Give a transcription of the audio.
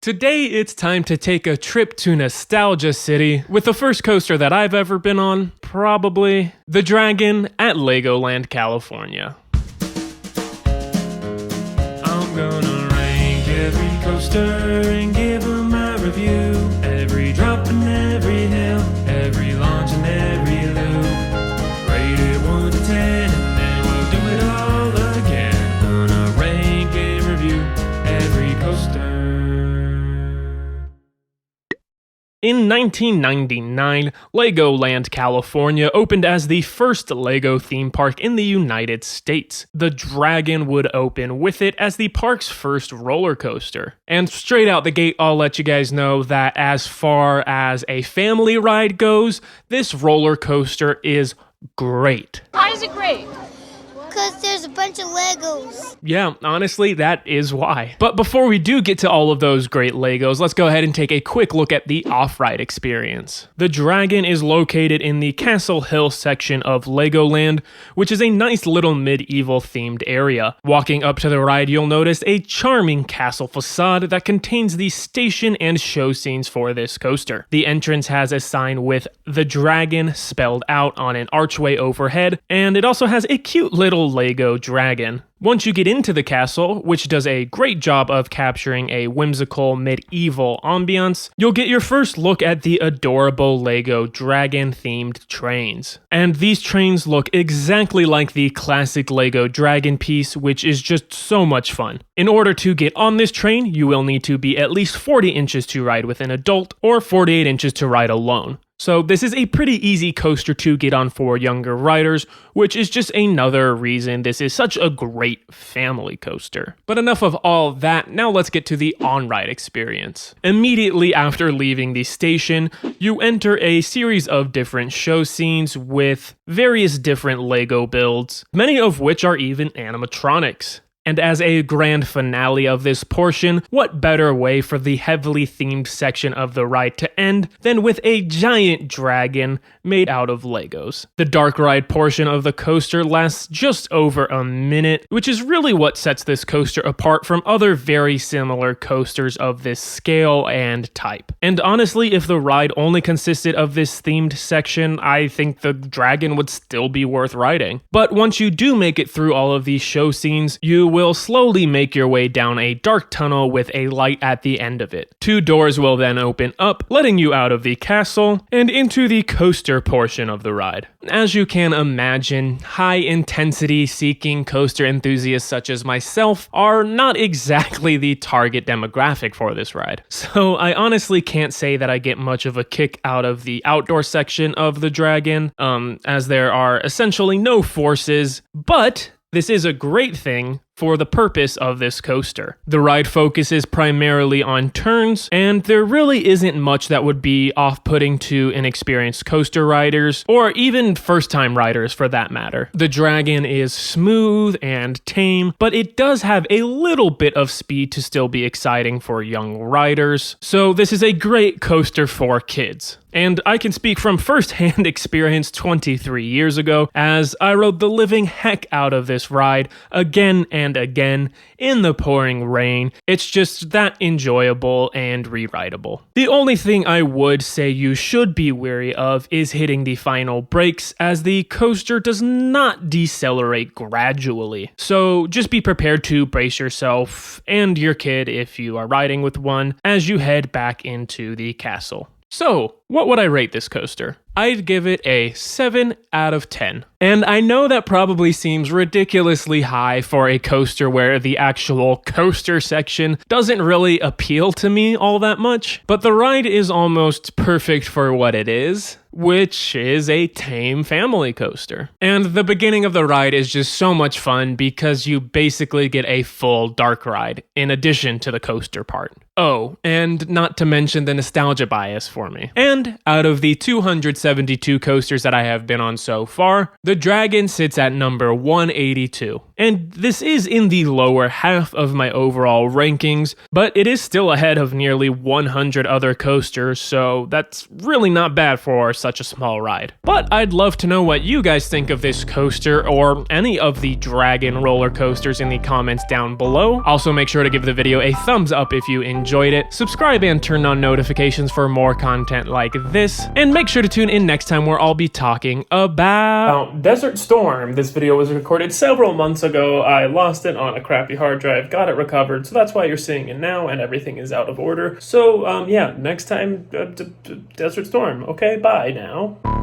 Today, it's time to take a trip to Nostalgia City with the first coaster that I've ever been on, probably the Dragon at Legoland California. I'm gonna rank every coaster and give them a review. Every drop and every hill, every launch and every loop. Rate it 1 to 10 and then we'll do it all again. Gonna rank and review every coaster. In 1999, Legoland California opened as the first Lego theme park in the United States. The Dragon would open with it as the park's first roller coaster. And straight out the gate, I'll let you guys know that as far as a family ride goes, this roller coaster is great. Why is it great? Because there's a bunch of Legos. Yeah, honestly, that is why. But before we do get to all of those great Legos, let's go ahead and take a quick look at the off-ride experience. The Dragon is located in the Castle Hill section of Legoland, which is a nice little medieval themed area. Walking up to the ride, you'll notice a charming castle facade that contains the station and show scenes for this coaster. The entrance has a sign with "The Dragon" spelled out on an archway overhead, and it also has a cute little Lego dragon. Once you get into the castle, which does a great job of capturing a whimsical medieval ambiance, you'll get your first look at the adorable Lego dragon-themed trains. And these trains look exactly like the classic Lego dragon piece, which is just so much fun. In order to get on this train, you will need to be at least 40 inches to ride with an adult, or 48 inches to ride alone. So this is a pretty easy coaster to get on for younger riders, which is just another reason this is such a great family coaster. But enough of all that, now let's get to the on-ride experience. Immediately after leaving the station, you enter a series of different show scenes with various different Lego builds, many of which are even animatronics. And as a grand finale of this portion, what better way for the heavily themed section of the ride to end than with a giant dragon made out of Legos. The dark ride portion of the coaster lasts just over a minute, which is really what sets this coaster apart from other very similar coasters of this scale and type. And honestly, if the ride only consisted of this themed section, I think the dragon would still be worth riding. But once you do make it through all of these show scenes, you will slowly make your way down a dark tunnel with a light at the end of it. 2 doors will then open up, letting you out of the castle and into the coaster portion of the ride. As you can imagine, high-intensity seeking coaster enthusiasts such as myself are not exactly the target demographic for this ride. So I honestly can't say that I get much of a kick out of the outdoor section of the Dragon, as there are essentially no forces, but this is a great thing for the purpose of this coaster. The ride focuses primarily on turns, and there really isn't much that would be off-putting to inexperienced coaster riders, or even first-time riders for that matter. The Dragon is smooth and tame, but it does have a little bit of speed to still be exciting for young riders, so this is a great coaster for kids. And I can speak from first-hand experience 23 years ago, as I rode the living heck out of this ride again and again in the pouring rain. It's just that enjoyable and re-rideable. The only thing I would say you should be wary of is hitting the final brakes, as the coaster does not decelerate gradually. So just be prepared to brace yourself and your kid, if you are riding with one, as you head back into the castle. So, what would I rate this coaster? I'd give it a 7 out of 10. And I know that probably seems ridiculously high for a coaster where the actual coaster section doesn't really appeal to me all that much, but the ride is almost perfect for what it is, which is a tame family coaster. And the beginning of the ride is just so much fun because you basically get a full dark ride in addition to the coaster part. Oh, and not to mention the nostalgia bias for me. And out of the 272 coasters that I have been on so far, the Dragon sits at number 182. And this is in the lower half of my overall rankings, but it is still ahead of nearly 100 other coasters, so that's really not bad for such a small ride. But I'd love to know what you guys think of this coaster or any of the Dragon roller coasters in the comments down below. Also, make sure to give the video a thumbs up if you enjoyed it, subscribe and turn on notifications for more content like this, and make sure to tune in next time where I'll be talking about Desert Storm. This video was recorded several months ago. I lost it on a crappy hard drive, got it recovered, so that's why you're seeing it now, and everything is out of order. So, yeah, next time, Desert Storm. Okay, bye now.